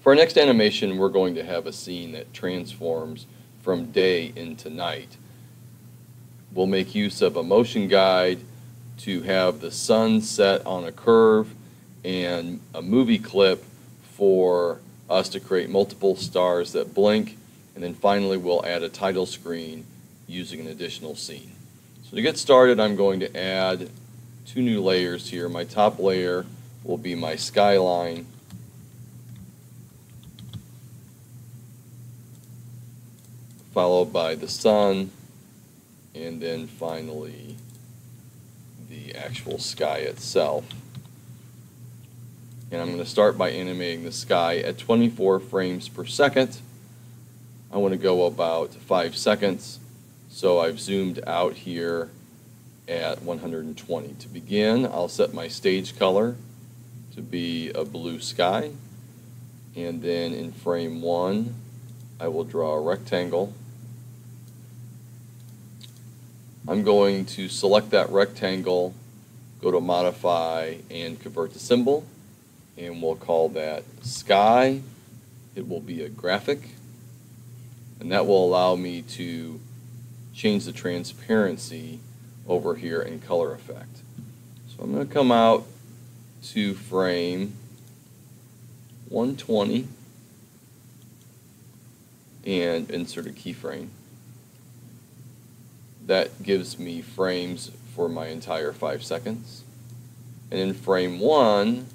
For our next animation, we're going to have a scene that transforms from day into night. We'll make use of a motion guide to have the sun set on a curve and a movie clip for us to create multiple stars that blink, and then finally we'll add a title screen using an additional scene. So to get started, I'm going to add 2 new layers here. My top layer will be my skyline, followed by the sun, and then finally the actual sky itself. And I'm going to start by animating the sky at 24 frames per second. I want to go about 5 seconds, so I've zoomed out here at 120. To begin, I'll set my stage color to be a blue sky, and then in frame 1 I will draw a rectangle. I'm going to select that rectangle, go to modify and convert to symbol, and we'll call that sky. It will be a graphic, and that will allow me to change the transparency over here in color effect. So I'm going to come out to frame 120 and insert a keyframe. That gives me frames for my entire 5 seconds. And in frame 1,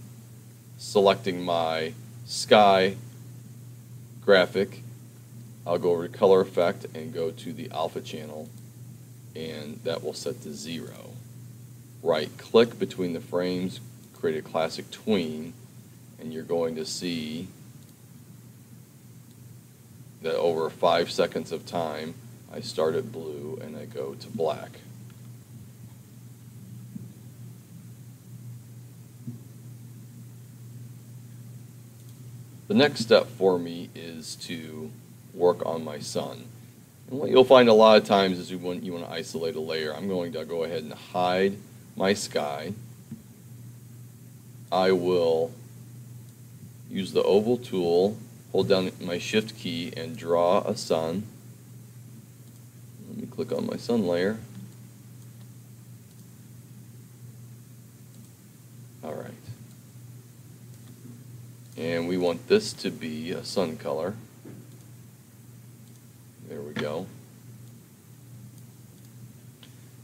selecting my sky graphic, I'll go over to color effect and go to the alpha channel, and that will set to 0. Right click between the frames, create a classic tween, and you're going to see that over 5 seconds of time I start at blue and I go to black. The next step for me is to work on my sun. And what you'll find a lot of times is when you want to isolate a layer, I'm going to go ahead and hide my sky. I will use the oval tool, hold down my shift key, and draw a sun. Let me click on my sun layer. Alright. And we want this to be a sun color. There we go.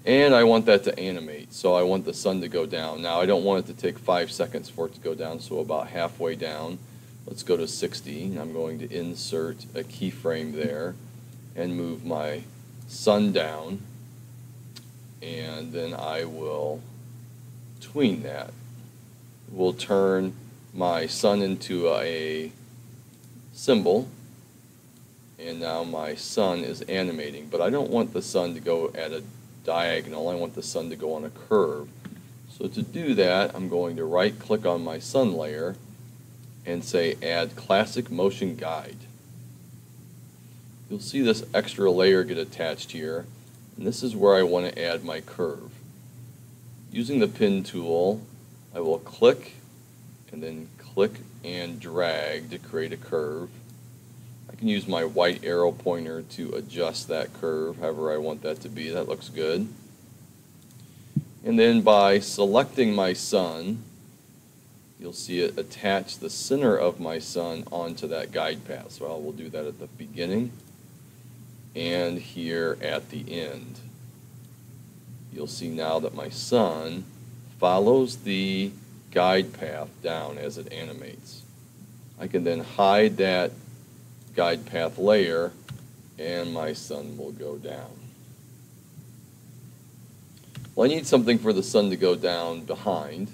And I want that to animate, so I want the sun to go down. Now I don't want it to take 5 seconds for it to go down, so about halfway down. Let's go to 60. I'm going to insert a keyframe there and move my sun down, and then I will tween that. We'll turn my sun into a symbol, and now my sun is animating, but I don't want the sun to go at a diagonal. I want the sun to go on a curve. So to do that, I'm going to right click on my sun layer and say add classic motion guide. You'll see this extra layer get attached here, and this is where I want to add my curve. Using the pin tool, I will click and then click and drag to create a curve. I can use my white arrow pointer to adjust that curve however I want that to be. That looks good. And then by selecting my sun, you'll see it attach the center of my sun onto that guide path. So I will do that at the beginning and here at the end. You'll see now that my sun follows the guide path down as it animates. I can then hide that guide path layer and my sun will go down. Well, I need something for the sun to go down behind.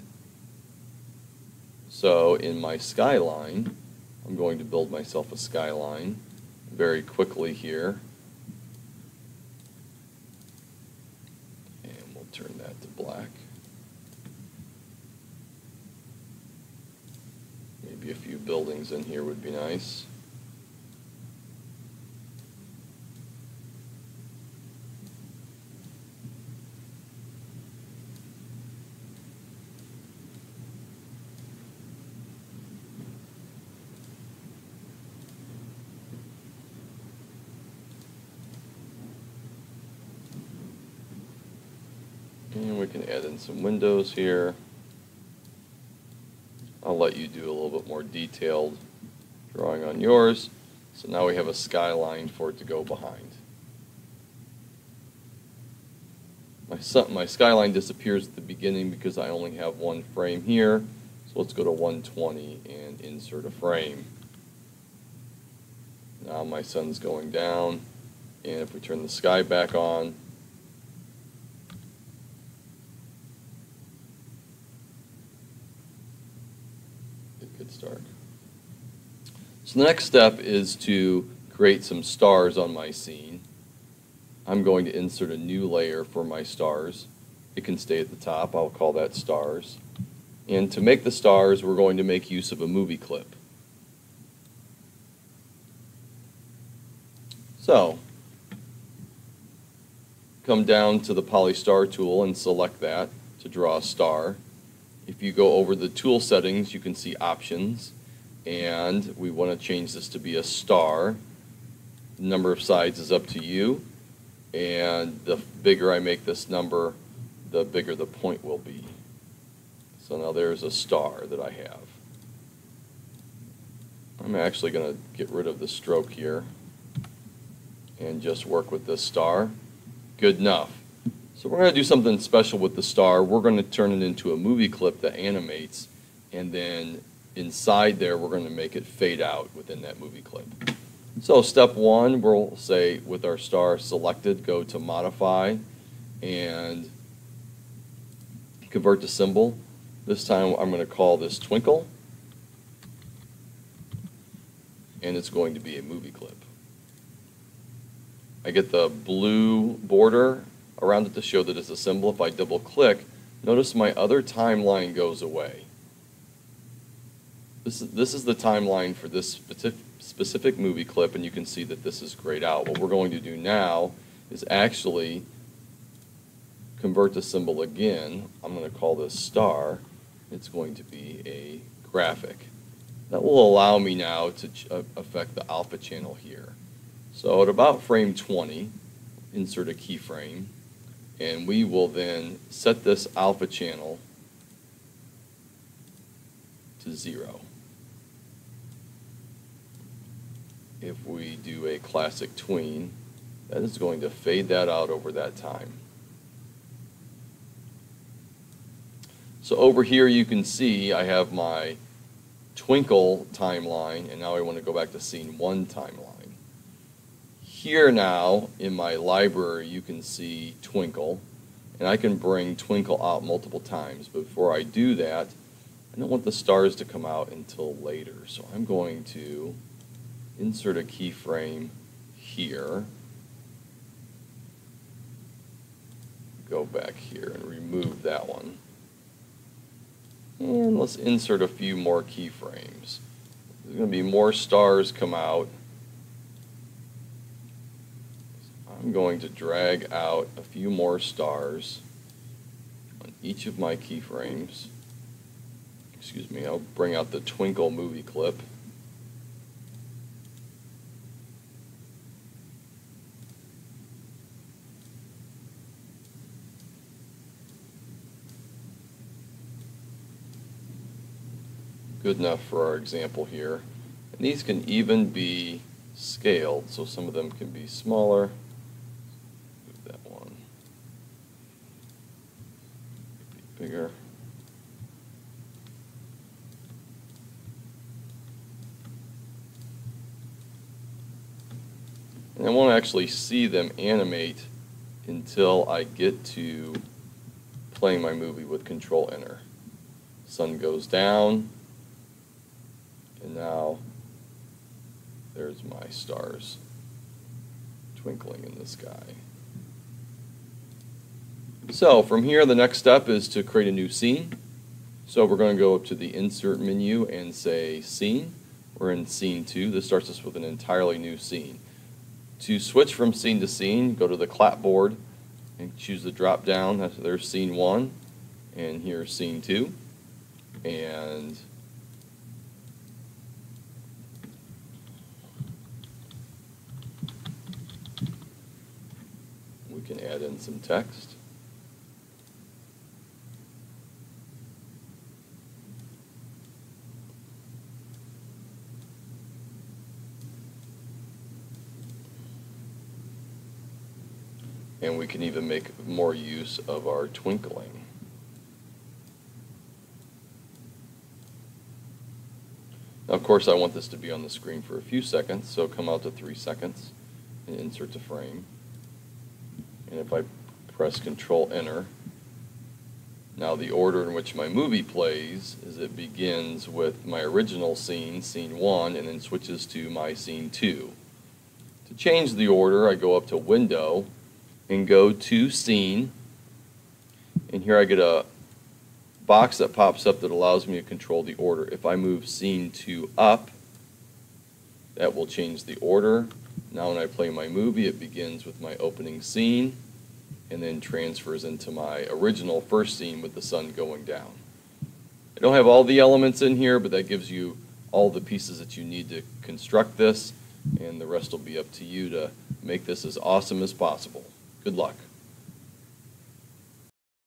So in my skyline, I'm going to build myself a skyline very quickly here. And we'll turn that to black. Maybe a few buildings in here would be nice. some windows here. I'll let you do a little bit more detailed drawing on yours. So now we have a skyline for it to go behind. My skyline disappears at the beginning because I only have one frame here. So let's go to 120 and insert a frame. Now my sun's going down, and if we turn the sky back on, it gets dark. So the next step is to create some stars on my scene. I'm going to insert a new layer for my stars. It can stay at the top. I'll call that stars. And to make the stars, we're going to make use of a movie clip. So, come down to the Polystar tool and select that to draw a star. If you go over the tool settings, you can see options, and we want to change this to be a star. The number of sides is up to you, and the bigger I make this number, the bigger the point will be. So now there's a star that I have. I'm actually going to get rid of the stroke here and just work with this star. Good enough. So we're going to do something special with the star. We're going to turn it into a movie clip that animates, and then inside there we're going to make it fade out within that movie clip. So step one, we'll say with our star selected, go to modify and convert to symbol. This time I'm going to call this twinkle, and it's going to be a movie clip. I get the blue border around it to show that it's a symbol. If I double click, notice my other timeline goes away. This is the timeline for this specific movie clip, and you can see that this is grayed out. What we're going to do now is actually convert the symbol again. I'm going to call this star. It's going to be a graphic. That will allow me now to affect the alpha channel here. So at about frame 20, insert a keyframe, and we will then set this alpha channel to 0. If we do a classic tween, that is going to fade that out over that time. So over here you can see I have my twinkle timeline, and now I want to go back to scene 1 timeline. Here now in my library you can see twinkle, and I can bring twinkle out multiple times, but before I do that I don't want the stars to come out until later, so I'm going to insert a keyframe here, go back here and remove that one, and let's insert a few more keyframes. There's going to be more stars come out. I'm going to drag out a few more stars on each of my keyframes. Excuse me, I'll bring out the twinkle movie clip. Good enough for our example here. And these can even be scaled, so some of them can be smaller. Move that one. Be bigger. And I won't actually see them animate until I get to playing my movie with Control Enter. Sun goes down, and now there's my stars twinkling in the sky. So from here, the next step is to create a new scene. So we're going to go up to the Insert menu and say Scene. We're in Scene 2. This starts us with an entirely new scene. To switch from scene to scene, go to the clapboard and choose the drop down. There's Scene 1, and here's Scene 2. And we can add in some text. And we can even make more use of our twinkling. Now, of course, I want this to be on the screen for a few seconds, so come out to 3 seconds and insert the frame. And if I press Control-Enter, now the order in which my movie plays is it begins with my original scene, scene 1, and then switches to my scene 2. To change the order, I go up to Window and go to Scene, and here I get a box that pops up that allows me to control the order. If I move scene 2 up, that will change the order. Now when I play my movie, it begins with my opening scene and then transfers into my original first scene with the sun going down. I don't have all the elements in here, but that gives you all the pieces that you need to construct this, and the rest will be up to you to make this as awesome as possible. Good luck.